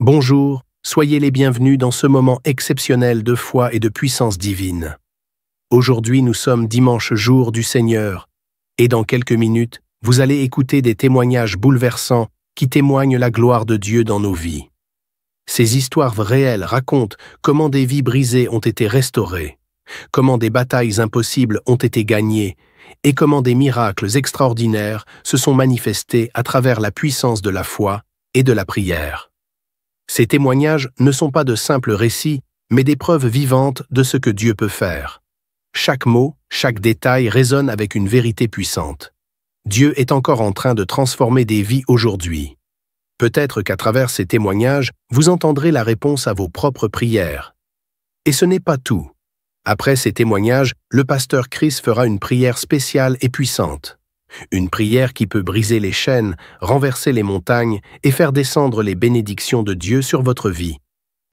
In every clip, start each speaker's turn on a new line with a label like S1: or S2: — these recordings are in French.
S1: Bonjour, soyez les bienvenus dans ce moment exceptionnel de foi et de puissance divine. Aujourd'hui, nous sommes dimanche jour du Seigneur, et dans quelques minutes, vous allez écouter des témoignages bouleversants qui témoignent la gloire de Dieu dans nos vies. Ces histoires réelles racontent comment des vies brisées ont été restaurées, comment des batailles impossibles ont été gagnées, et comment des miracles extraordinaires se sont manifestés à travers la puissance de la foi et de la prière. Ces témoignages ne sont pas de simples récits, mais des preuves vivantes de ce que Dieu peut faire. Chaque mot, chaque détail résonne avec une vérité puissante. Dieu est encore en train de transformer des vies aujourd'hui. Peut-être qu'à travers ces témoignages, vous entendrez la réponse à vos propres prières. Et ce n'est pas tout. Après ces témoignages, le pasteur Chris fera une prière spéciale et puissante. Une prière qui peut briser les chaînes, renverser les montagnes et faire descendre les bénédictions de Dieu sur votre vie.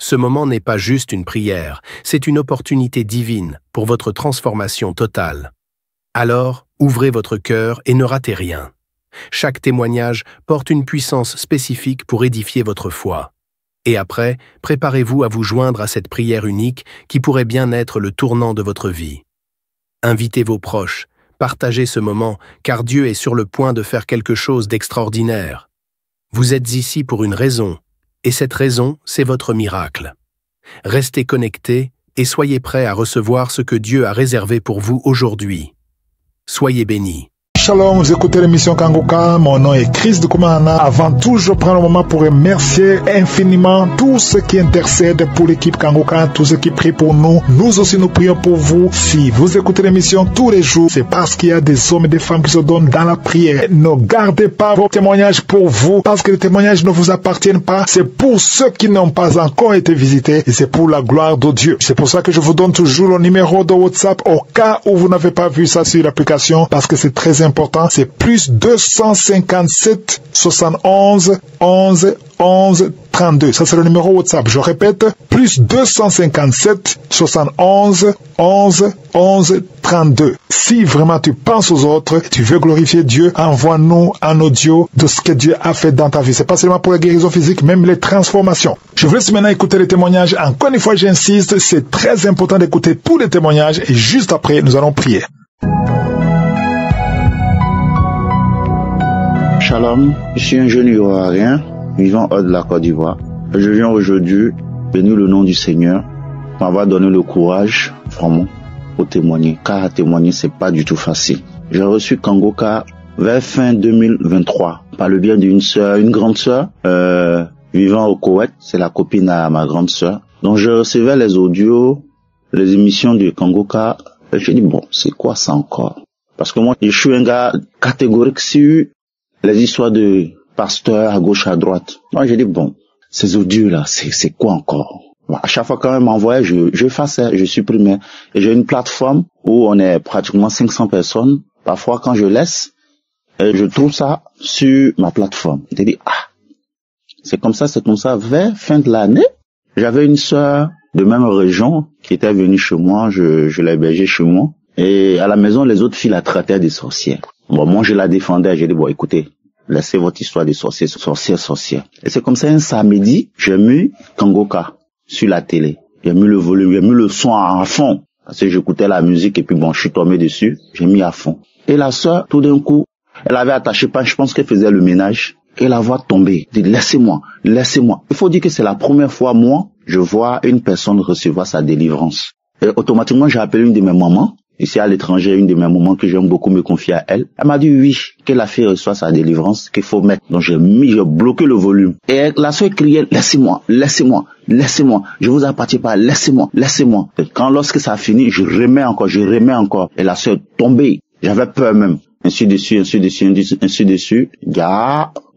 S1: Ce moment n'est pas juste une prière, c'est une opportunité divine pour votre transformation totale. Alors, ouvrez votre cœur et ne ratez rien. Chaque témoignage porte une puissance spécifique pour édifier votre foi. Et après, préparez-vous à vous joindre à cette prière unique qui pourrait bien être le tournant de votre vie. Invitez vos proches. Partagez ce moment, car Dieu est sur le point de faire quelque chose d'extraordinaire. Vous êtes ici pour une raison, et cette raison, c'est votre miracle. Restez connectés et soyez prêts à recevoir ce que Dieu a réservé pour vous aujourd'hui. Soyez bénis.
S2: Shalom, vous écoutez l'émission Kangoka, mon nom est Chris de Koumana. Avant tout, je prends le moment pour remercier infiniment tous ceux qui intercèdent pour l'équipe Kangoka, tous ceux qui prient pour nous. Nous aussi, nous prions pour vous. Si vous écoutez l'émission tous les jours, c'est parce qu'il y a des hommes et des femmes qui se donnent dans la prière. Ne gardez pas vos témoignages pour vous, parce que les témoignages ne vous appartiennent pas. C'est pour ceux qui n'ont pas encore été visités et c'est pour la gloire de Dieu. C'est pour ça que je vous donne toujours le numéro de WhatsApp au cas où vous n'avez pas vu ça sur l'application, parce que c'est très important. C'est plus 257 71 11 11 32. Ça, c'est le numéro WhatsApp. Je répète, plus 257 71 11 11 32. Si vraiment tu penses aux autres, tu veux glorifier Dieu, envoie-nous un audio de ce que Dieu a fait dans ta vie. C'est pas seulement pour la guérison physique, même les transformations. Je vous laisse maintenant écouter les témoignages. Encore une fois, j'insiste, c'est très important d'écouter tous les témoignages et juste après, nous allons prier.
S3: Shalom, je suis un jeune Ivoirien vivant hors de la Côte d'Ivoire. Je viens aujourd'hui bénir le nom du Seigneur pour m'avoir donné le courage, vraiment, pour témoigner. Car à témoigner, c'est pas du tout facile. J'ai reçu Kangoka vers fin 2023 par le biais d'une sœur, une grande sœur, vivant au Koweït. C'est la copine à ma grande sœur. Donc je recevais les audios, les émissions de Kangoka. Et je dis bon, c'est quoi ça encore? Parce que moi, je suis un gars catégorique sur les histoires de pasteurs à gauche, à droite. Moi, j'ai dit, bon, ces audios-là, c'est quoi encore? À chaque fois quand même m'envoyait, je effaçais, je supprimais. Et j'ai une plateforme où on est pratiquement 500 personnes. Parfois, quand je laisse, je trouve ça sur ma plateforme. J'ai dit, c'est comme ça. Vers fin de l'année, j'avais une sœur de même région qui était venue chez moi. Je l'ai hébergée chez moi. Et à la maison, les autres filles la traitaient des sorcières. Bon, moi, je la défendais. J'ai dit, bon, écoutez, laissez votre histoire de sorcière. Et c'est comme ça, un samedi, j'ai mis Kangoka sur la télé. J'ai mis le volume, j'ai mis le son à fond. Parce que j'écoutais la musique et puis bon, je suis tombé dessus. J'ai mis à fond. Et la sœur, tout d'un coup, elle avait attaché, je pense qu'elle faisait le ménage. Et la voix tombée. Elle dit, laissez-moi. Il faut dire que c'est la première fois, moi, je vois une personne recevoir sa délivrance. Et automatiquement, j'ai appelé une de mes mamans. Ici à l'étranger, une de mes mamans que j'aime beaucoup me confier à elle. Elle m'a dit oui, que la fille reçoit sa délivrance, qu'il faut mettre. Donc j'ai bloqué le volume. Et la soeur criait, laissez-moi. Je vous appartiens pas, laissez-moi. Et lorsque ça a fini, je remets encore. Et la soeur tombée. J'avais peur même. Ainsi de suite.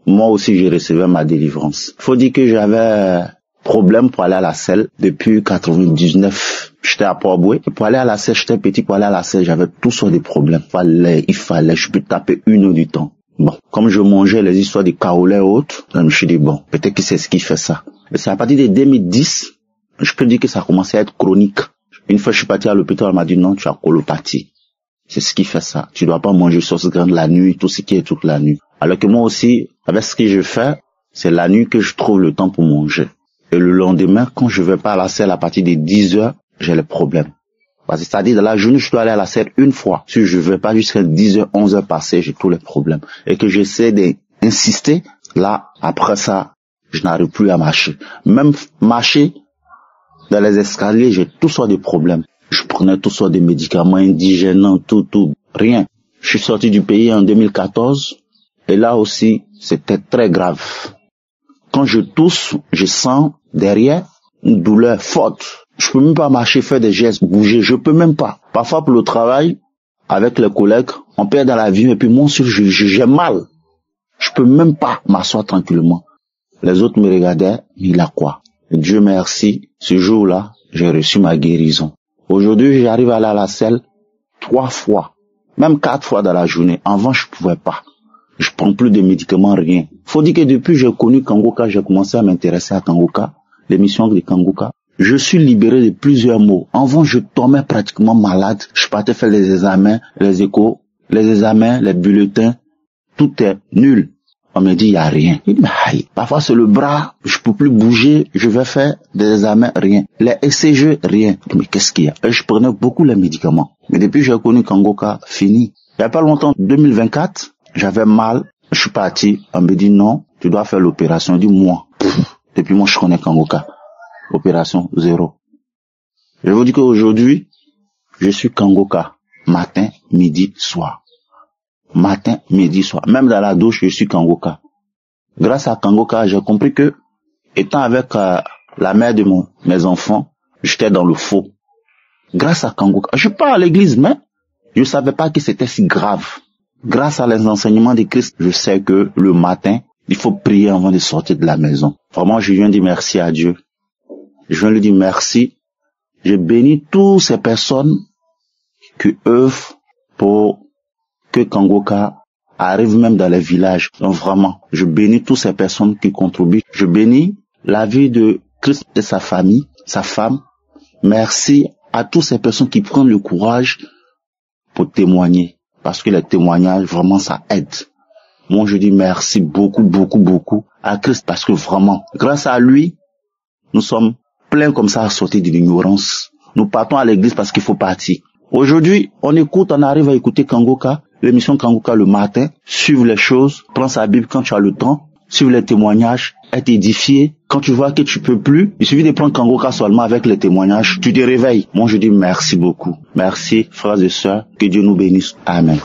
S3: Moi aussi, j'ai reçu ma délivrance. Faut dire que j'avais problème pour aller à la selle depuis 99. J'étais à Port-Boué. Pour aller à la selle, j'étais petit. Pour aller à la selle, j'avais tout sortes de problèmes. Il fallait, je peux taper 1 heure du temps. Bon, comme je mangeais les histoires de kaolais et autres, je me suis dit, bon, peut-être que c'est ce qui fait ça. Et c'est à partir de 2010, je peux dire que ça a commencé à être chronique. Une fois, je suis parti à l'hôpital, on m'a dit, non, tu as colopathie. C'est ce qui fait ça. Tu dois pas manger sauce graine la nuit, tout ce qui est toute la nuit. Alors que moi aussi, avec ce que je fais, c'est la nuit que je trouve le temps pour manger. Et le lendemain, quand je vais pas à la selle à partir de 10h, j'ai le problème. Parce que c'est-à-dire, dans la journée, je dois aller à la selle une fois. Si je vais pas jusqu'à 10h, 11h passées, j'ai tous les problèmes. Et que j'essaie d'insister, là, après ça, je n'arrive plus à marcher. Même marcher dans les escaliers, j'ai toutes sortes de problèmes. Je prenais toutes sortes de médicaments indigènants, tout, rien. Je suis sorti du pays en 2014, et là aussi, c'était très grave. Quand je tousse, je sens derrière une douleur forte. Je peux même pas marcher, faire des gestes, bouger, je peux même pas. Parfois pour le travail, avec les collègues, on perd dans l'avion et puis moi aussi j'ai mal. Je peux même pas m'asseoir tranquillement. Les autres me regardaient, il a quoi? Et Dieu merci, ce jour-là, j'ai reçu ma guérison. Aujourd'hui, j'arrive à aller à la selle 3 fois, même 4 fois dans la journée. Avant, je pouvais pas. Je prends plus de médicaments, rien. Faut dire que depuis que j'ai connu Kangoka, j'ai commencé à m'intéresser à Kangoka, l'émission de Kangoka. Je suis libéré de plusieurs maux. Avant, je tombais pratiquement malade. Je partais faire les examens, les échos, les examens, les bulletins. Tout est nul. On me dit, il n'y a rien. Parfois, c'est le bras, je peux plus bouger, je vais faire des examens, rien. Les ECG, rien. Mais qu'est-ce qu'il y a? Et je prenais beaucoup les médicaments. Mais depuis que j'ai connu Kangoka, fini. Il n'y a pas longtemps, 2024, j'avais mal. Je suis parti. On me dit, non, tu dois faire l'opération. Je dis, moi. Depuis moi, je connais Kangoka. Opération 0. Je vous dis qu'aujourd'hui, je suis Kangoka. Matin, midi, soir. Matin, midi, soir. Même dans la douche, je suis Kangoka. Grâce à Kangoka, j'ai compris que, étant avec la mère de mes enfants, j'étais dans le faux. Grâce à Kangoka. Je pars à l'église, mais je savais pas que c'était si grave. Grâce à les enseignements de Christ, je sais que le matin, il faut prier avant de sortir de la maison. Vraiment, je viens de dire merci à Dieu. Je viens lui dire merci. Je bénis toutes ces personnes qui œuvrent pour que Kangoka arrive même dans les villages. Donc vraiment, je bénis toutes ces personnes qui contribuent. Je bénis la vie de Christ et sa famille, sa femme. Merci à toutes ces personnes qui prennent le courage pour témoigner. Parce que les témoignages, vraiment, ça aide. Moi, je dis merci beaucoup, beaucoup, beaucoup à Christ. Parce que vraiment, grâce à lui, nous sommes plein comme ça à sortir de l'ignorance. Nous partons à l'église parce qu'il faut partir. Aujourd'hui, on arrive à écouter Kangoka, l'émission Kangoka le matin, suivre les choses, prendre sa Bible quand tu as le temps, suivre les témoignages, être édifié. Quand tu vois que tu peux plus, il suffit de prendre Kangoka seulement avec les témoignages, tu te réveilles. Moi, je dis merci beaucoup. Merci, frères et sœurs, que Dieu nous bénisse. Amen.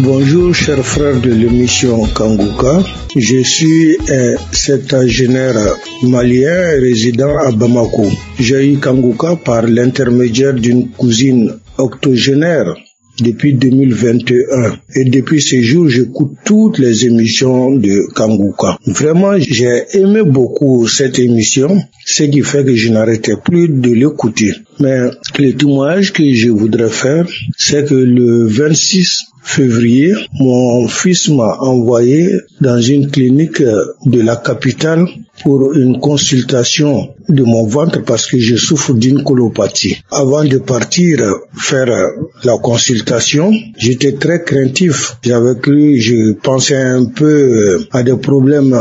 S4: Bonjour chers frères de l'émission Kangoka, je suis un septuagénaire malien résident à Bamako. J'ai eu Kangoka par l'intermédiaire d'une cousine octogénaire depuis 2021 et depuis ce jour j'écoute toutes les émissions de Kangoka. Vraiment j'ai aimé beaucoup cette émission, ce qui fait que je n'arrêtais plus de l'écouter. Mais le témoignage que je voudrais faire, c'est que le 26 février, mon fils m'a envoyé dans une clinique de la capitale pour une consultation de mon ventre parce que je souffre d'une colopathie. Avant de partir faire la consultation, j'étais très craintif. J'avais cru, je pensais un peu à des problèmes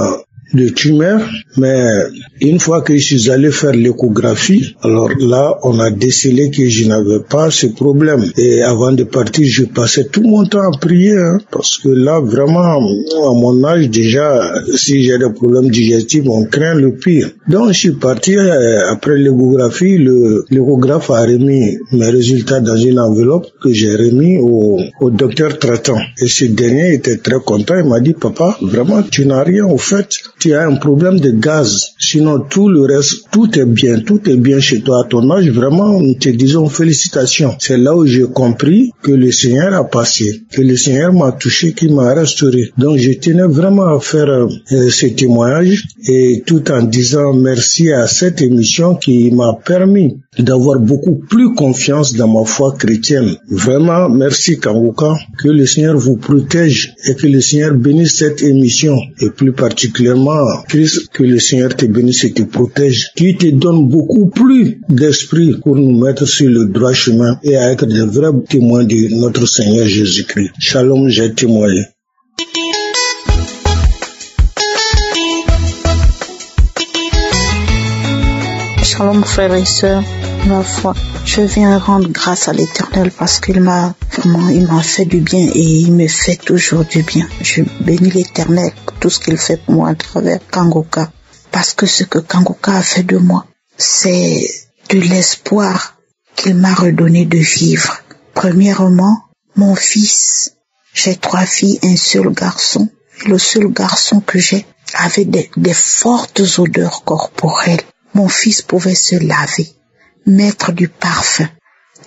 S4: de tumeur, mais une fois que je suis allé faire l'échographie, alors là, on a décelé que je n'avais pas ce problème. Et avant de partir, je passais tout mon temps à prier, parce que là, vraiment, à mon âge, déjà, si j'ai des problèmes digestifs, on craint le pire. Donc, je suis parti, après l'échographie, l'échographe a remis mes résultats dans une enveloppe que j'ai remis au docteur traitant. Et ce dernier était très content, il m'a dit, papa, vraiment, tu n'as rien au fait. Tu as un problème de gaz. Sinon, tout le reste, tout est bien chez toi. À ton âge, vraiment, nous te disons félicitations. C'est là où j'ai compris que le Seigneur a passé, que le Seigneur m'a touché, qu'il m'a restauré. Donc, je tenais vraiment à faire ce témoignage et tout en disant merci à cette émission qui m'a permis d'avoir beaucoup plus confiance dans ma foi chrétienne. Vraiment, merci Kangoka. Que le Seigneur vous protège et que le Seigneur bénisse cette émission et plus particulièrement Vraiment, Christ, que le Seigneur te bénisse et te protège, qui te donne beaucoup plus d'esprit pour nous mettre sur le droit chemin et à être des vrais témoins de notre Seigneur Jésus-Christ. Shalom, j'ai témoigné.
S5: Shalom frères et sœurs, ma foi, je viens rendre grâce à l'Éternel parce qu'il m'a fait du bien et il me fait toujours du bien. Je bénis l'Éternel pour tout ce qu'il fait pour moi à travers Kangoka, parce que ce que Kangoka a fait de moi, c'est de l'espoir qu'il m'a redonné de vivre. Premièrement, mon fils, j'ai 3 filles, un seul garçon. Le seul garçon que j'ai avait des fortes odeurs corporelles. Mon fils pouvait se laver, mettre du parfum.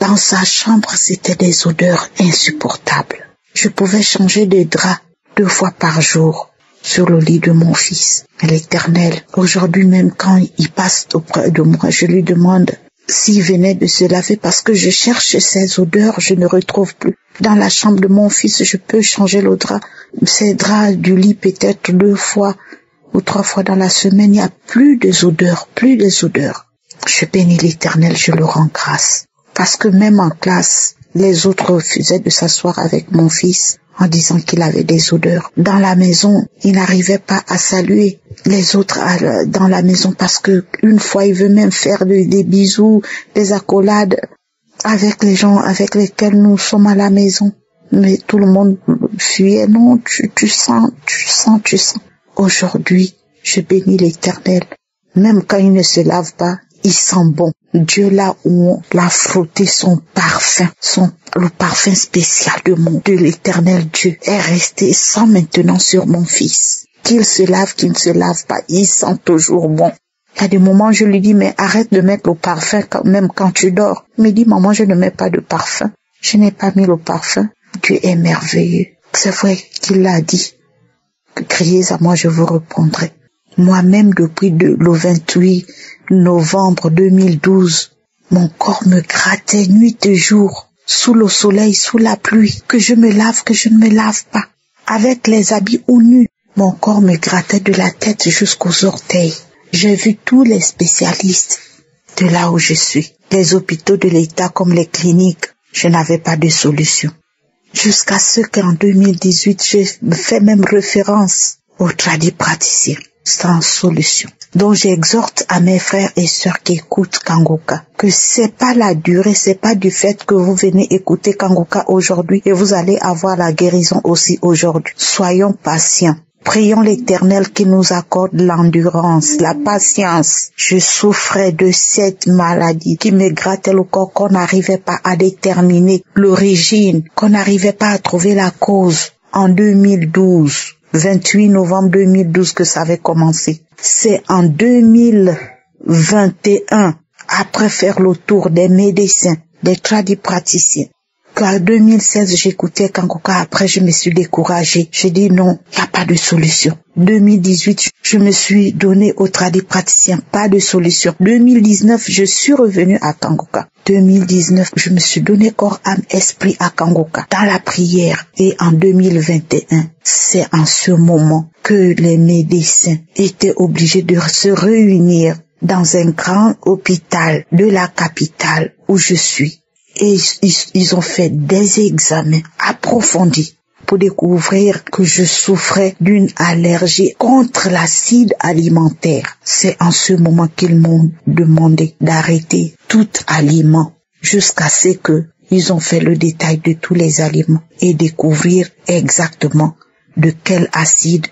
S5: Dans sa chambre, c'était des odeurs insupportables. Je pouvais changer de drap 2 fois par jour sur le lit de mon fils. L'Éternel, aujourd'hui même quand il passe auprès de moi, je lui demande s'il venait de se laver parce que je cherche ces odeurs, je ne retrouve plus. Dans la chambre de mon fils, je peux changer le drap. Ces draps du lit peut-être 2 fois ou 3 fois dans la semaine, il n'y a plus des odeurs, plus des odeurs. Je bénis l'Éternel, je le rends grâce. Parce que même en classe, les autres refusaient de s'asseoir avec mon fils en disant qu'il avait des odeurs. Dans la maison, il n'arrivait pas à saluer les autres dans la maison parce que une fois, il veut même faire des bisous, des accolades avec les gens avec lesquels nous sommes à la maison. Mais tout le monde fuyait. Non, tu sens. Aujourd'hui, je bénis l'Éternel. Même quand il ne se lave pas, il sent bon. Dieu, là où on l'a frotté, son parfum, le parfum spécial de l'Éternel Dieu est resté sans maintenant sur mon fils. Qu'il se lave, qu'il ne se lave pas, il sent toujours bon. Il y a des moments, je lui dis, mais arrête de mettre le parfum même quand tu dors. Il me dit, maman, je ne mets pas de parfum. Je n'ai pas mis le parfum. Dieu est merveilleux. C'est vrai qu'il l'a dit. Criez à moi, je vous répondrai. Moi-même, depuis le 28 novembre 2012, mon corps me grattait nuit et jour, sous le soleil, sous la pluie, que je me lave, que je ne me lave pas. Avec les habits ou nus, mon corps me grattait de la tête jusqu'aux orteils. J'ai vu tous les spécialistes de là où je suis. Les hôpitaux de l'État comme les cliniques, je n'avais pas de solution. Jusqu'à ce qu'en 2018, j'ai fait même référence aux tradipraticiens, sans solution. Donc j'exhorte à mes frères et sœurs qui écoutent Kangoka que c'est pas la durée, c'est pas du fait que vous venez écouter Kangoka aujourd'hui et vous allez avoir la guérison aussi aujourd'hui. Soyons patients. Prions l'Éternel qui nous accorde l'endurance, la patience. Je souffrais de cette maladie qui me grattait le corps, qu'on n'arrivait pas à déterminer l'origine, qu'on n'arrivait pas à trouver la cause. En 2012, 28 novembre 2012 que ça avait commencé. C'est en 2021, après faire le tour des médecins, des tradipraticiens, qu'en 2016, j'écoutais Kangoka, après je me suis découragée. J'ai dit non, il n'y a pas de solution. 2018, je me suis donné aux tradipraticiens, pas de solution. 2019, je suis revenue à Kangoka. 2019, je me suis donné corps, âme, esprit à Kangoka, dans la prière. Et en 2021, c'est en ce moment que les médecins étaient obligés de se réunir dans un grand hôpital de la capitale où je suis. Et ils ont fait des examens approfondis pour découvrir que je souffrais d'une allergie contre l'acide alimentaire. C'est en ce moment qu'ils m'ont demandé d'arrêter tout aliment jusqu'à ce que ils ont fait le détail de tous les aliments et découvrir exactement de quel acide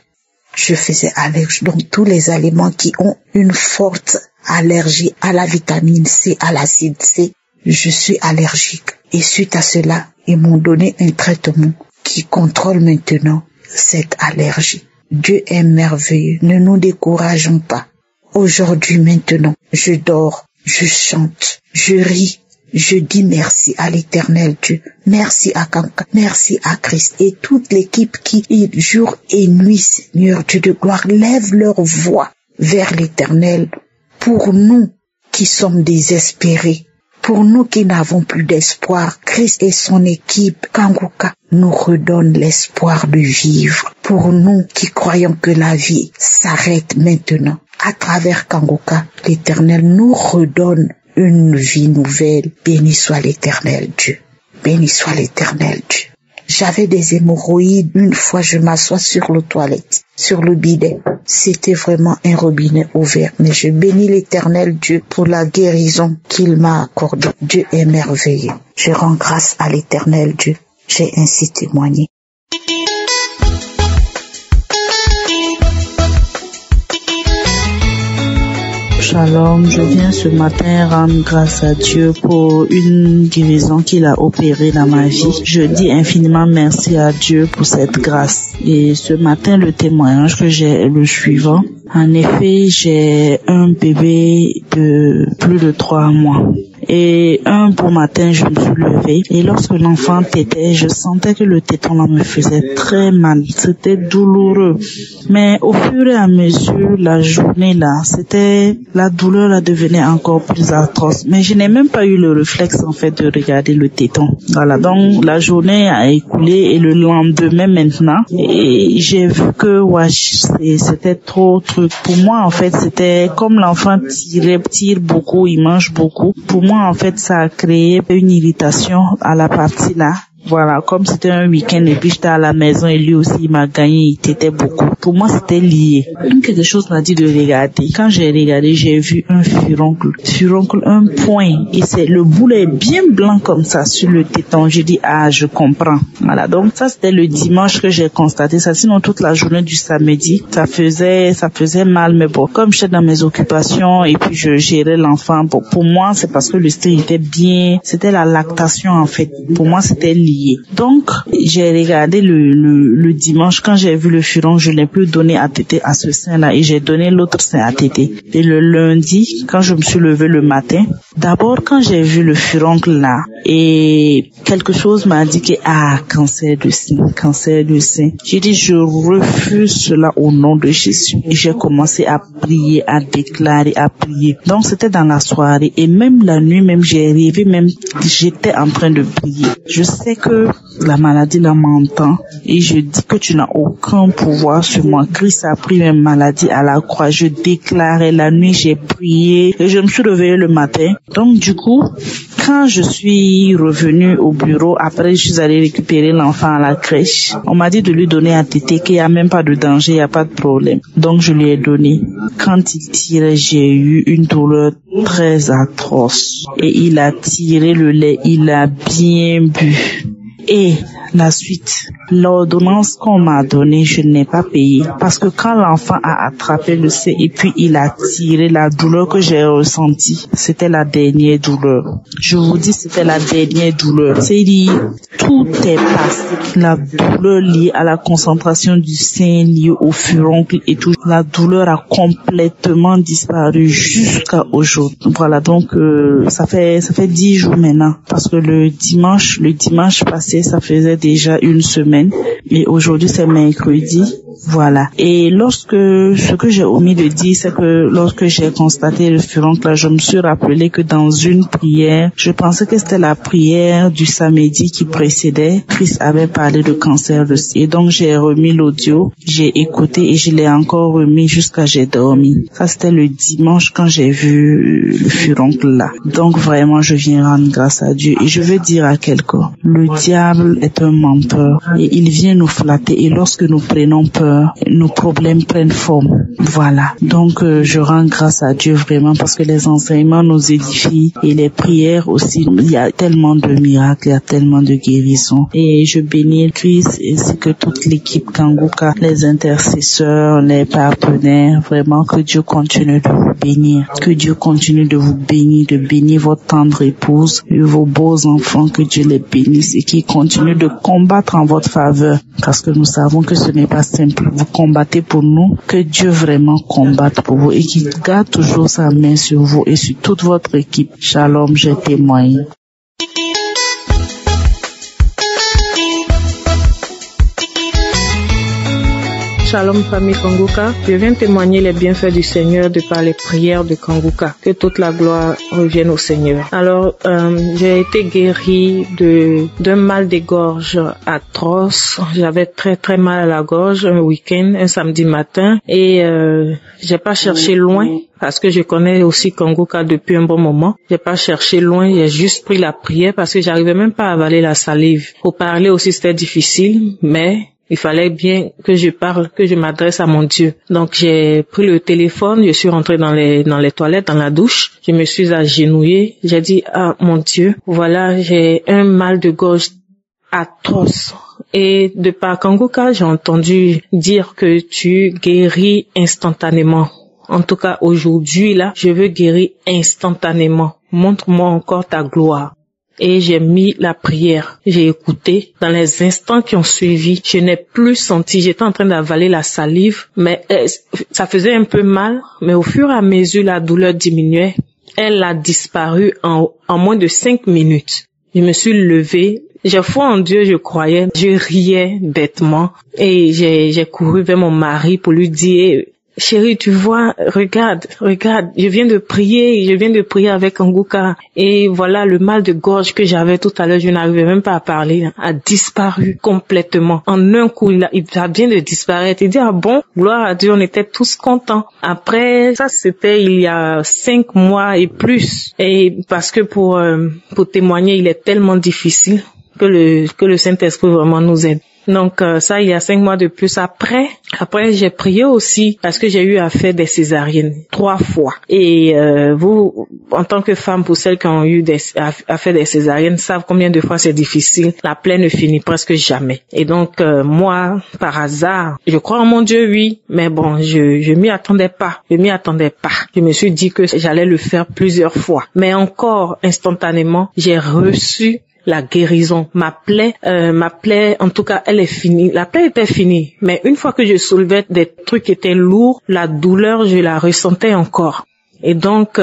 S5: je faisais allergie. Donc tous les aliments qui ont une forte allergie à la vitamine C, à l'acide C, je suis allergique. Et suite à cela, ils m'ont donné un traitement qui contrôle maintenant cette allergie. Dieu est merveilleux. Ne nous décourageons pas. Aujourd'hui, maintenant, je dors, je chante, je ris, je dis merci à l'Éternel Dieu. Merci à Kangoka, merci à Christ et toute l'équipe qui, jour et nuit, Seigneur Dieu de gloire, lève leur voix vers l'Éternel pour nous qui sommes désespérés. Pour nous qui n'avons plus d'espoir, Christ et son équipe, Kangoka, nous redonnent l'espoir de vivre. Pour nous qui croyons que la vie s'arrête maintenant, à travers Kangoka, l'Éternel nous redonne une vie nouvelle. Béni soit l'Éternel Dieu. Béni soit l'Éternel Dieu. J'avais des hémorroïdes. Une fois, je m'assois sur le toilette, sur le bidet. C'était vraiment un robinet ouvert. Mais je bénis l'Éternel Dieu pour la guérison qu'il m'a accordée. Dieu est merveilleux. Je rends grâce à l'Éternel Dieu. J'ai ainsi témoigné.
S6: Shalom, je viens ce matin rendre grâce à Dieu pour une guérison qu'il a opérée dans ma vie. Je dis infiniment merci à Dieu pour cette grâce. Et ce matin, le témoignage que j'ai est le suivant. En effet, j'ai un bébé de plus de 3 mois. Et un beau matin, je me suis levée et lorsque l'enfant tétait, je sentais que le téton là me faisait très mal. C'était douloureux. Mais au fur et à mesure, la journée là, la douleur là devenait encore plus atroce. Mais je n'ai même pas eu le réflexe en fait de regarder le téton. Voilà, donc la journée a écoulé et le lendemain maintenant, et j'ai vu que c'était trop truc. Pour moi en fait, c'était comme l'enfant tire beaucoup, il mange beaucoup. Pour moi en fait, ça a créé une irritation à la partie là. Voilà, comme c'était un week-end et puis j'étais à la maison et lui aussi il m'a gagné, il t'était beaucoup. Pour moi c'était lié. Quelque chose m'a dit de regarder. Quand j'ai regardé, j'ai vu un furoncle, un point, et le boulet est bien blanc comme ça sur le téton. J'ai dit je comprends. Voilà, donc ça c'était le dimanche que j'ai constaté ça. Sinon toute la journée du samedi, ça faisait mal, mais bon, comme j'étais dans mes occupations et puis je gérais l'enfant, bon, pour moi c'est parce que le style était bien, c'était la lactation en fait. Pour moi c'était lié. Donc, j'ai regardé le dimanche, quand j'ai vu le furon, je n'ai plus donné à téter à ce sein-là et j'ai donné l'autre sein à téter. Et le lundi, quand je me suis levée le matin, d'abord quand j'ai vu le furoncle là, et quelque chose m'a dit que cancer de sein. J'ai dit je refuse cela au nom de Jésus. Et j'ai commencé à prier, à déclarer, à prier. Donc c'était dans la soirée et même la nuit, même j'ai rêvé, même j'étais en train de prier. Je sais que la maladie là m'entend et je dis que tu n'as aucun pouvoir sur moi. Christ a pris mes maladies à la croix. Je déclarais la nuit, j'ai prié et je me suis réveillée le matin. Donc du coup, quand je suis revenue au bureau, après je suis allée récupérer l'enfant à la crèche. On m'a dit de lui donner à téter, qu'il n'y a même pas de danger, il n'y a pas de problème. Donc je lui ai donné. Quand il tirait, j'ai eu une douleur très atroce. Et il a tiré le lait, il a bien bu. Et la suite, l'ordonnance qu'on m'a donnée, je n'ai pas payé. Parce que quand l'enfant a attrapé le sein et puis il a tiré, la douleur que j'ai ressentie, c'était la dernière douleur. Je vous dis, c'était la dernière douleur. C'est-à-dire, tout est passé. La douleur liée à la concentration du sein, liée au furoncle et tout. La douleur a complètement disparu jusqu'à aujourd'hui. Voilà, donc ça fait 10 jours maintenant. Parce que le dimanche passé, ça faisait déjà une semaine et aujourd'hui c'est mercredi. Voilà. Et ce que j'ai omis de dire, c'est que lorsque j'ai constaté le furoncle là, je me suis rappelé que dans une prière, je pensais que c'était la prière du samedi qui précédait, Christ avait parlé de cancer de sein. Et donc j'ai remis l'audio, j'ai écouté et je l'ai encore remis jusqu'à j'ai dormi. Ça c'était le dimanche quand j'ai vu le furoncle là. Donc vraiment je viens rendre grâce à Dieu et je veux dire à quelqu'un, le diable est un menteur et il vient nous flatter et lorsque nous prenons peur, nos problèmes prennent forme. Voilà. Donc, je rends grâce à Dieu vraiment parce que les enseignements nous édifient et les prières aussi. Il y a tellement de miracles, il y a tellement de guérisons. Et je bénis Christ ainsi que toute l'équipe Kangoka, les intercesseurs, les partenaires. Vraiment, que Dieu continue de vous bénir. Que Dieu continue de vous bénir, de bénir votre tendre épouse et vos beaux enfants. Que Dieu les bénisse et qu'ils continuent de combattre en votre faveur parce que nous savons que ce n'est pas simple. Vous combattez pour nous, que Dieu vraiment combatte pour vous et qu'il garde toujours sa main sur vous et sur toute votre équipe. Shalom, je témoigne.
S7: Shalom famille Kanguka, je viens témoigner les bienfaits du Seigneur de par les prières de Kanguka. Que toute la gloire revienne au Seigneur. Alors, j'ai été guérie d'un mal de gorge atroce. J'avais très très mal à la gorge un week-end, un samedi matin, et j'ai pas cherché loin. Parce que je connais aussi Kanguka depuis un bon moment. J'ai pas cherché loin, j'ai juste pris la prière parce que j'arrivais même pas à avaler la salive. Pour parler aussi, c'était difficile, mais il fallait bien que je parle, que je m'adresse à mon Dieu. Donc j'ai pris le téléphone, je suis rentrée dans les toilettes, dans la douche. Je me suis agenouillée. J'ai dit, ah mon Dieu, voilà, j'ai un mal de gorge atroce. Et de par Kanguka, j'ai entendu dire que tu guéris instantanément. En tout cas, aujourd'hui, là, je veux guérir instantanément. Montre-moi encore ta gloire. Et j'ai mis la prière. J'ai écouté. Dans les instants qui ont suivi, je n'ai plus senti. J'étais en train d'avaler la salive, mais ça faisait un peu mal. Mais au fur et à mesure, la douleur diminuait. Elle a disparu en moins de 5 minutes. Je me suis levée. J'ai foi en Dieu, je croyais. Je riais bêtement. Et j'ai couru vers mon mari pour lui dire... Chérie, tu vois, regarde, je viens de prier avec Kanguka. Et voilà, le mal de gorge que j'avais tout à l'heure, je n'arrivais même pas à parler, a disparu complètement. En un coup, il a bien de disparaître. Il dit, ah bon, gloire à Dieu, on était tous contents. Après, ça c'était il y a 5 mois et plus. Et parce que pour témoigner, il est tellement difficile que le Saint-Esprit vraiment nous aide. Donc ça, il y a 5 mois de plus. Après, j'ai prié aussi parce que j'ai eu à faire des césariennes 3 fois. Et vous, en tant que femme, pour celles qui ont eu à faire des césariennes, savent combien de fois c'est difficile. La plaie ne finit presque jamais. Et donc moi, par hasard, je crois en mon Dieu, oui, mais bon, je m'y attendais pas. Je me suis dit que j'allais le faire plusieurs fois. Mais encore instantanément, j'ai reçu la guérison. Ma plaie, en tout cas, elle est finie. La plaie était finie. Mais une fois que je soulevais des trucs qui étaient lourds, la douleur, je la ressentais encore. Et donc,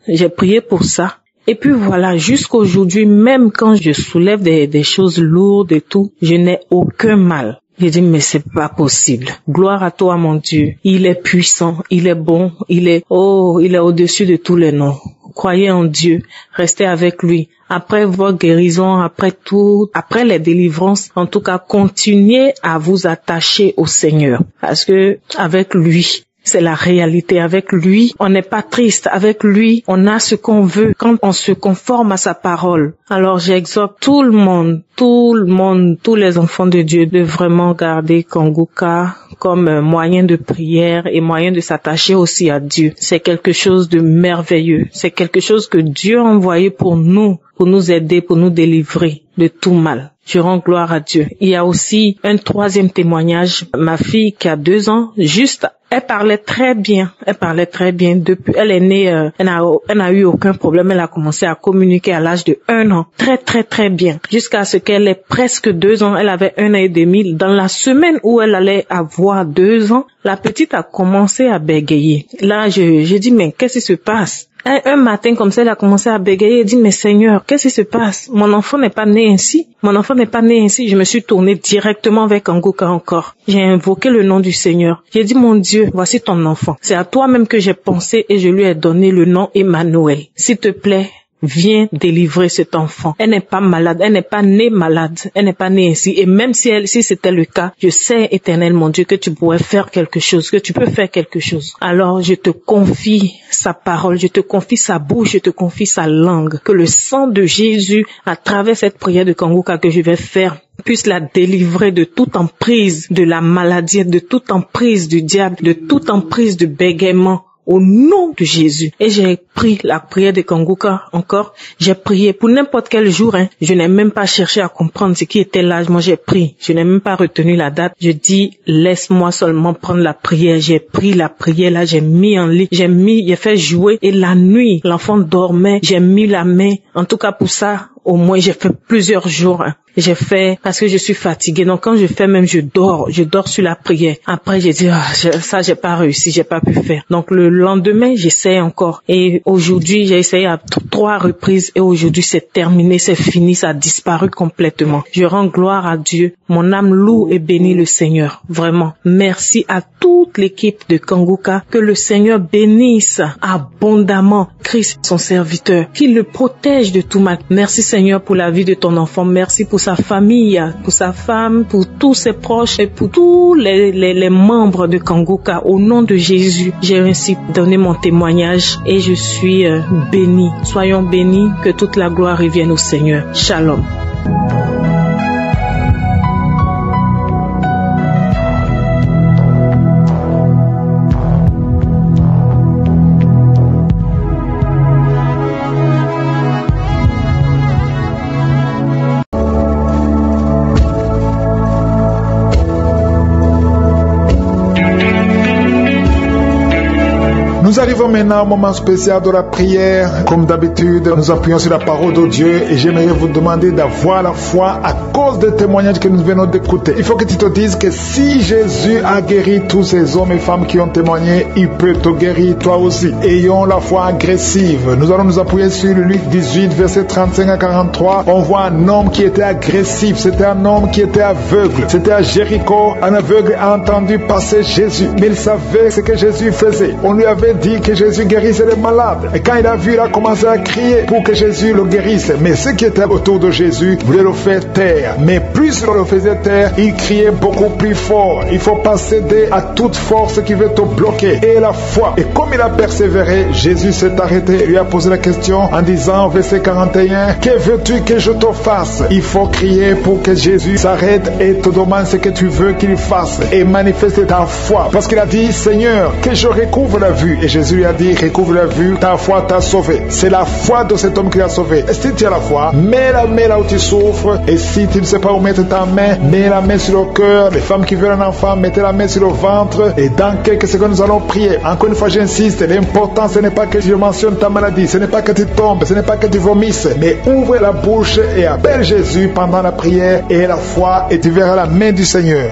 S7: j'ai prié pour ça. Et puis voilà, jusqu'aujourd'hui, même quand je soulève des choses lourdes et tout, je n'ai aucun mal. J'ai dit, mais c'est pas possible. Gloire à toi, mon Dieu. Il est puissant, il est bon, il est au-dessus de tous les noms. Croyez en Dieu, restez avec lui. Après votre guérison, après les délivrances, en tout cas, continuez à vous attacher au Seigneur. Parce que avec lui, c'est la réalité. Avec lui, on n'est pas triste. Avec lui, on a ce qu'on veut quand on se conforme à sa parole. Alors j'exhorte tout le monde, tous les enfants de Dieu de vraiment garder Kanguka comme moyen de prière et moyen de s'attacher aussi à Dieu. C'est quelque chose de merveilleux. C'est quelque chose que Dieu a envoyé pour nous aider, pour nous délivrer de tout mal. Je rends gloire à Dieu. Il y a aussi un 3e témoignage. Ma fille qui a 2 ans, elle parlait très bien. Depuis, elle est née, elle n'a eu aucun problème. Elle a commencé à communiquer à l'âge de 1 an. Très, très, très bien. Jusqu'à ce qu'elle ait presque 2 ans. Elle avait 1 an et demi. Dans la semaine où elle allait avoir 2 ans, la petite a commencé à bégayer. Là, j'ai dit, mais qu'est-ce qui se passe? Un matin comme ça, elle a commencé à bégayer et dit, mais Seigneur, qu'est-ce qui se passe? Mon enfant n'est pas né ainsi. Je me suis tournée directement vers Kanguka encore. J'ai invoqué le nom du Seigneur. J'ai dit, mon Dieu, voici ton enfant. C'est à toi-même que j'ai pensé et je lui ai donné le nom Emmanuel. S'il te plaît, viens délivrer cet enfant. Elle n'est pas malade, elle n'est pas née malade, elle n'est pas née ainsi. Et même si c'était le cas, je sais, Éternel mon Dieu, que tu pourrais faire quelque chose, que tu peux faire quelque chose. Alors je te confie sa parole, je te confie sa bouche, je te confie sa langue. Que le sang de Jésus, à travers cette prière de Kanguka que je vais faire, puisse la délivrer de toute emprise de la maladie, de toute emprise du diable, de toute emprise de bégaiement. Au nom de Jésus. Et j'ai pris la prière de Kanguka encore. J'ai prié pour n'importe quel jour. Je n'ai même pas cherché à comprendre ce qui était l'âge. Moi, j'ai pris. Je n'ai même pas retenu la date. Je dis, laisse-moi seulement prendre la prière. J'ai pris la prière là. J'ai mis en lit. J'ai fait jouer. Et la nuit, l'enfant dormait. J'ai mis la main. En tout cas, pour ça, au moins j'ai fait plusieurs jours. J'ai fait parce que je suis fatiguée. Donc quand je fais même, je dors sur la prière. Après j'ai dit ça j'ai pas réussi, j'ai pas pu faire. Donc le lendemain j'essaie encore. Et aujourd'hui j'ai essayé à 3 reprises et aujourd'hui c'est terminé, c'est fini, ça a disparu complètement. Je rends gloire à Dieu. Mon âme loue et bénit le Seigneur. Vraiment. Merci à toute l'équipe de Kanguka. Que le Seigneur bénisse abondamment Christ, son serviteur. Qu'il le protège de tout mal. Merci Seigneur pour la vie de ton enfant. Merci pour sa famille, pour sa femme, pour tous ses proches et pour tous les membres de Kanguka. Au nom de Jésus, j'ai ainsi donné mon témoignage et je suis béni. Soyons bénis, que toute la gloire revienne au Seigneur. Shalom.
S2: Nous arrivons maintenant au moment spécial de la prière. Comme d'habitude, nous appuyons sur la parole de Dieu et j'aimerais vous demander d'avoir la foi à cause des témoignages que nous venons d'écouter. Il faut que tu te dises que si Jésus a guéri tous ces hommes et femmes qui ont témoigné, il peut te guérir toi aussi. Ayons la foi agressive. Nous allons nous appuyer sur Luc 18, verset 35 à 43. On voit un homme qui était agressif. C'était un homme qui était aveugle. C'était à Jéricho. Un aveugle a entendu passer Jésus. Mais il savait ce que Jésus faisait. On lui avait dit que Jésus guérissait les malades. Et quand il a vu, il a commencé à crier pour que Jésus le guérisse. Mais ceux qui étaient autour de Jésus voulaient le faire taire. Mais plus on le faisait taire, il criait beaucoup plus fort. Il ne faut pas céder à toute force qui veut te bloquer. Et la foi. Et comme il a persévéré, Jésus s'est arrêté et lui a posé la question en disant, verset 41, « Que veux-tu que je te fasse ?» Il faut crier pour que Jésus s'arrête et te demande ce que tu veux qu'il fasse. Et manifester ta foi. Parce qu'il a dit, « Seigneur, que je recouvre la vue. » Et Jésus lui a dit, recouvre la vue, ta foi t'a sauvé. C'est la foi de cet homme qui l'a sauvé. Et si tu as la foi, mets la main là où tu souffres. Et si tu ne sais pas où mettre ta main, mets la main sur le cœur. Les femmes qui veulent un enfant, mettez la main sur le ventre. Et dans quelques secondes, nous allons prier. Encore une fois, j'insiste, l'important, ce n'est pas que je mentionne ta maladie, ce n'est pas que tu tombes, ce n'est pas que tu vomisses, mais ouvre la bouche et appelle Jésus pendant la prière et la foi et tu verras la main du Seigneur.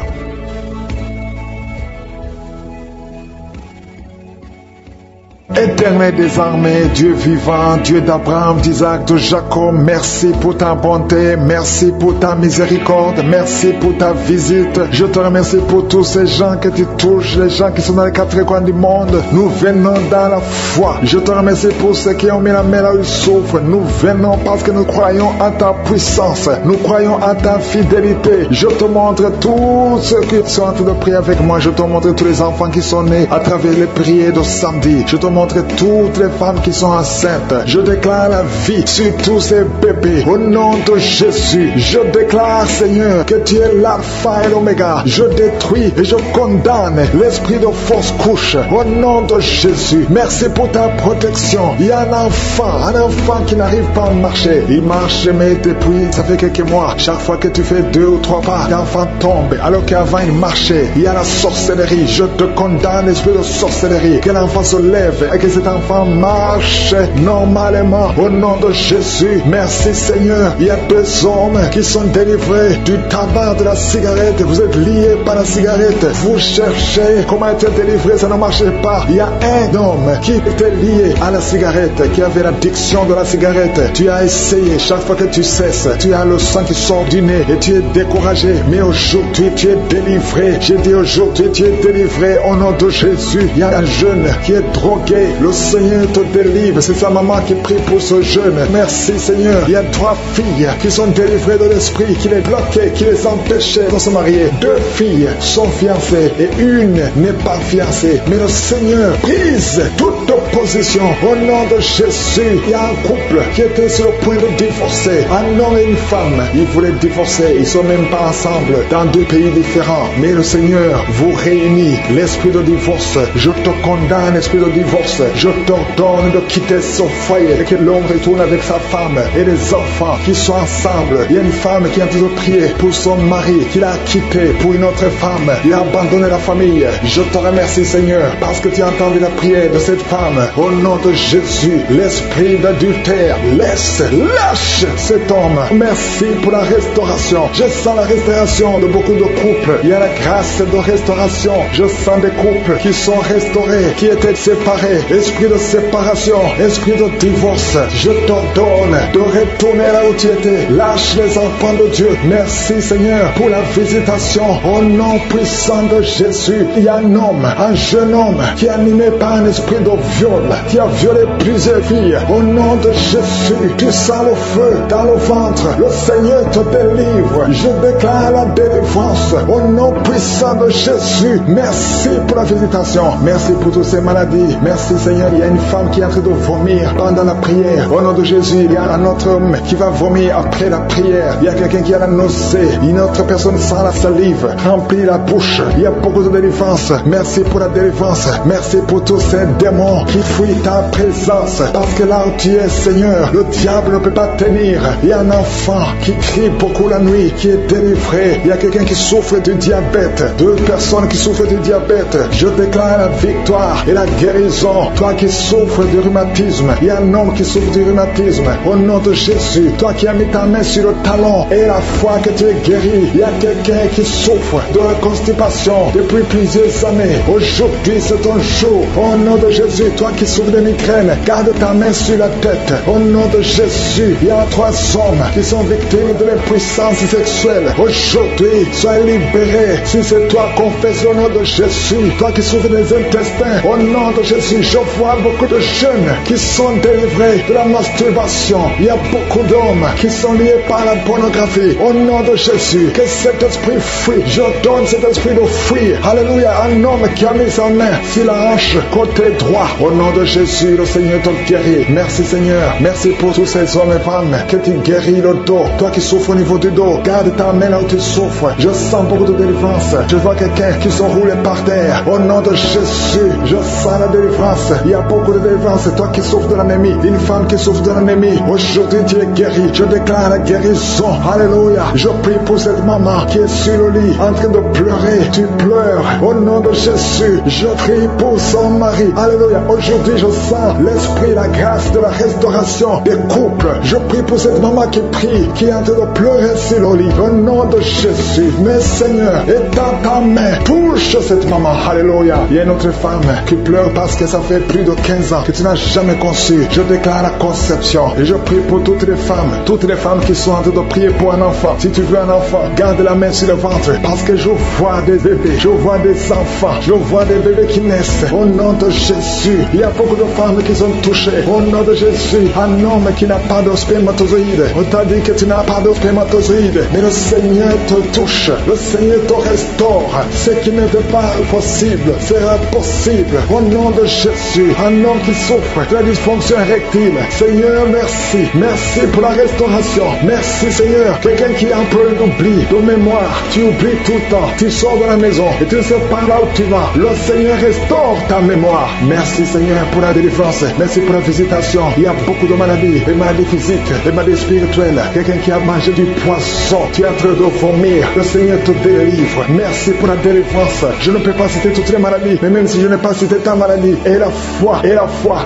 S2: Éternel des armées, Dieu vivant, Dieu d'Abraham, d'Isaac, de Jacob, merci pour ta bonté, merci pour ta miséricorde, merci pour ta visite. Je te remercie pour tous ces gens que tu touches, les gens qui sont dans les 4 coins du monde. Nous venons dans la foi. Je te remercie pour ceux qui ont mis la main là où ils souffrent. Nous venons parce que nous croyons en ta puissance. Nous croyons en ta fidélité. Je te montre tous ceux qui sont en train de prier avec moi. Je te montre tous les enfants qui sont nés à travers les prières de samedi. Je te montre toutes les femmes qui sont enceintes. Je déclare la vie sur tous ces bébés. Au nom de Jésus, je déclare, Seigneur, que tu es l'alpha et l'oméga. Je détruis et je condamne l'esprit de fausse couche. Au nom de Jésus, merci pour ta protection. Il y a un enfant qui n'arrive pas à marcher. Il marche, mais depuis, ça fait quelques mois, chaque fois que tu fais 2 ou 3 pas, l'enfant tombe. Alors qu'avant il marchait, il y a la sorcellerie. Je te condamne l'esprit de sorcellerie. Que l'enfant se lève et que cet enfant marche normalement au nom de Jésus. Merci Seigneur. Il y a 2 hommes qui sont délivrés du tabac, de la cigarette. Vous êtes liés par la cigarette. Vous cherchez comment être délivré, ça ne marchait pas. Il y a un homme qui était lié à la cigarette, qui avait l'addiction de la cigarette. Tu as essayé, chaque fois que tu cesses, tu as le sang qui sort du nez et tu es découragé. Mais aujourd'hui tu es délivré. J'ai dit aujourd'hui tu es délivré au nom de Jésus. Il y a un jeune qui est drogué. Le Seigneur te délivre. C'est sa maman qui prie pour ce jeune. Merci Seigneur. Il y a 3 filles qui sont délivrées de l'esprit, qui les bloquait, qui les empêchait de se marier. 2 filles sont fiancées et une n'est pas fiancée. Mais le Seigneur brise toute opposition au nom de Jésus. Il y a un couple qui était sur le point de divorcer. Un homme et une femme. Ils voulaient divorcer. Ils ne sont même pas ensemble dans 2 pays différents. Mais le Seigneur vous réunit. L'esprit de divorce, je te condamne, esprit de divorce. Je je t'ordonne de quitter son foyer et que l'homme retourne avec sa femme et les enfants qui sont ensemble. Il y a une femme qui a toujours prié pour son mari qu'il a quitté pour une autre femme. Il a abandonné la famille. Je te remercie, Seigneur, parce que tu as entendu la prière de cette femme. Au nom de Jésus, l'esprit d'adultère, lâche cet homme. Merci pour la restauration. Je sens la restauration de beaucoup de couples. Il y a la grâce de restauration. Je sens des couples qui sont restaurés, qui étaient séparés. Esprit de séparation, esprit de divorce, je t'ordonne de retourner là où tu étais. Lâche les enfants de Dieu. Merci, Seigneur, pour la visitation. Au nom puissant de Jésus, il y a un homme, un jeune homme qui est animé par un esprit de viol, qui a violé plusieurs filles. Au nom de Jésus, tu sens le feu dans le ventre. Le Seigneur te délivre. Je déclare la délivrance au nom puissant de Jésus. Merci pour la visitation. Merci pour toutes ces maladies. Merci, Seigneur. Il y a une femme qui est en train de vomir pendant la prière. Au nom de Jésus, il y a un autre homme qui va vomir après la prière. Il y a quelqu'un qui a la nausée. Une autre personne sent la salive, remplit la bouche. Il y a beaucoup de délivrance. Merci pour la délivrance. Merci pour tous ces démons qui fuient ta présence. Parce que là où tu es, Seigneur, le diable ne peut pas tenir. Il y a un enfant qui crie beaucoup la nuit, qui est délivré. Il y a quelqu'un qui souffre du diabète. 2 personnes qui souffrent du diabète. Je déclare la victoire et la guérison. Toi qui souffres du rhumatisme, il y a un homme qui souffre du rhumatisme. Au nom de Jésus, toi qui as mis ta main sur le talon et la foi que tu es guéri, il y a quelqu'un qui souffre de la constipation depuis plusieurs années. Aujourd'hui, c'est ton jour. Au nom de Jésus, toi qui souffres de migraine, garde ta main sur la tête. Au nom de Jésus, il y a 3 hommes qui sont victimes de l'impuissance sexuelle. Aujourd'hui, sois libéré. Si c'est toi, confesse au nom de Jésus. Toi qui souffres des intestins, au nom de Jésus, je vois beaucoup de jeunes qui sont délivrés de la masturbation. Il y a beaucoup d'hommes qui sont liés par la pornographie. Au nom de Jésus, que cet esprit fuit. Je donne cet esprit de fuir. Alléluia. Un homme qui a mis sa main sur la hanche côté droit. Au nom de Jésus, le Seigneur te guérit. Merci, Seigneur. Merci pour tous ces hommes et femmes que tu guéris le dos. Toi qui souffres au niveau du dos, garde ta main là où tu souffres. Je sens beaucoup de délivrance. Je vois quelqu'un qui sont roulés par terre. Au nom de Jésus, je sens la délivrance. Il y a beaucoup de délivrance. Toi qui souffres de l'anémie, une femme qui souffre de l'anémie, aujourd'hui tu es guéri. Je déclare la guérison. Alléluia. Je prie pour cette maman qui est sur le lit en train de pleurer. Tu pleures. Au nom de Jésus, je prie pour son mari. Alléluia. Aujourd'hui, je sens l'esprit, la grâce de la restauration des couples. Je prie pour cette maman qui prie, qui est en train de pleurer sur le lit. Au nom de Jésus, mais Seigneur, étends ta main, touche cette maman. Alléluia. Il y a une autre femme qui pleure parce que ça fait plus de 15 ans que tu n'as jamais conçu. Je déclare la conception et je prie pour toutes les femmes qui sont en train de prier pour un enfant. Si tu veux un enfant, garde la main sur le ventre parce que je vois des bébés, je vois des enfants, je vois des bébés qui naissent. Au nom de Jésus, il y a beaucoup de femmes qui sont touchées. Au nom de Jésus, un homme qui n'a pas de spermatozoïde. On t'a dit que tu n'as pas de spermatozoïde, mais le Seigneur te touche, le Seigneur te restaure. Ce qui n'était pas possible sera possible. Au nom de Jésus, un homme qui souffre de la dysfonction érectile. Seigneur, merci. Merci pour la restauration. Merci, Seigneur. Quelqu'un qui a un peu d'oubli, de mémoire. Tu oublies tout le temps. Tu sors de la maison et tu ne sais pas là où tu vas. Le Seigneur restaure ta mémoire. Merci, Seigneur, pour la délivrance. Merci pour la visitation. Il y a beaucoup de maladies. Des maladies physiques, des maladies spirituelles. Quelqu'un qui a mangé du poisson. Tu es en train de vomir. Le Seigneur te délivre. Merci pour la délivrance. Je ne peux pas citer toutes les maladies, mais même si je n'ai pas cité ta maladie, et la foi,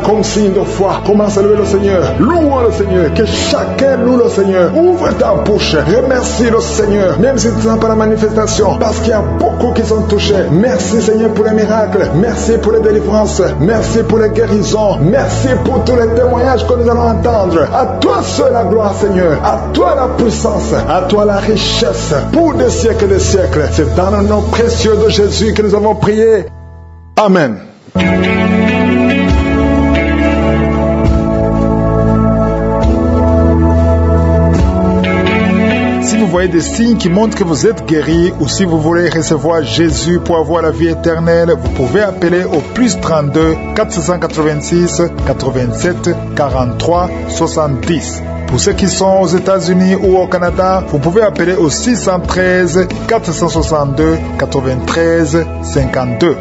S2: comme signe de foi, commence à louer le Seigneur. Loue le Seigneur. Que chacun loue le Seigneur. Ouvre ta bouche. Remercie le Seigneur. Même si tu n'as pas la manifestation, parce qu'il y a beaucoup qui sont touchés. Merci, Seigneur, pour les miracles. Merci pour les délivrances. Merci pour les guérisons. Merci pour tous les témoignages que nous allons entendre. À toi seul la gloire, Seigneur. À toi la puissance. À toi la richesse. Pour des siècles et des siècles. C'est dans le nom précieux de Jésus que nous avons prié. Amen. Si vous voyez des signes qui montrent que vous êtes guéri, ou si vous voulez recevoir Jésus pour avoir la vie éternelle, vous pouvez appeler au plus 32 486 87 43 70. Pour ceux qui sont aux États-Unis ou au Canada, vous pouvez appeler au 613 462 93 52.